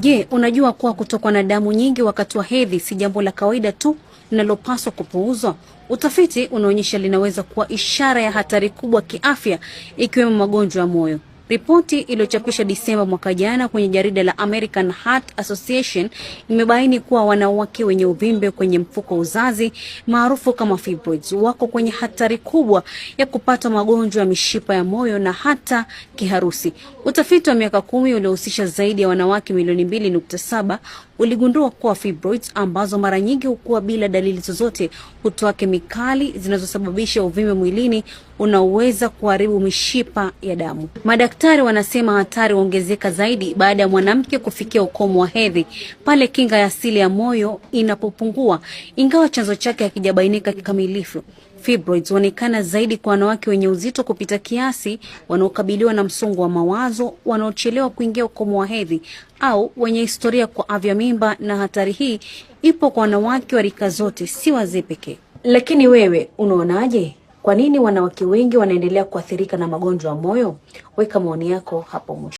Je, unajua kuwa kutokwa na damu nyingi wakati wa hedhi si jambo la kawaida tu linalopaswa kupuuzwa? Utafiti unaonyesha linaweza kuwa ishara ya hatari kubwa kiafya, ikiwemo magonjwa ya moyo. Ripoti iliyochapishwa Disemba mwaka jana kwenye jarida la American Heart Association imebaini kuwa wanawake wenye uvimbe kwenye mfuko wa uzazi maarufu kama fibroids wako kwenye hatari kubwa ya kupata magonjwa ya mishipa ya moyo na hata kiharusi. Utafiti wa miaka 10 uliohusisha zaidi ya wanawake milioni 2.7 uligundua kuwa fibroids, ambazo mara nyingi hukua bila dalili zozote, hutoa kemikali zinazosababisha uvimbe mwilini unaoweza kuharibu mishipa ya damu. Madaktari wanasema hatari huongezeka zaidi baada ya mwanamke kufikia ukomo wa hedhi, pale kinga ya asili ya moyo inapopungua, ingawa chanzo chake hakijabainika kikamilifu. Fibroids huonekana zaidi kwa wanawake wenye uzito kupita kiasi, wanaokabiliwa na msongo wa mawazo, wanaochelewa kuingia ukomo wa hedhi, au wenye historia kwa avya mimba, na hatari hii ipo kwa wanawake wa rika zote, si wazee pekee. Lakini wewe unaonaje? Kwa nini wanawake wengi wanaendelea kuathirika na magonjwa ya moyo? Weka maoni yako hapo mwisho.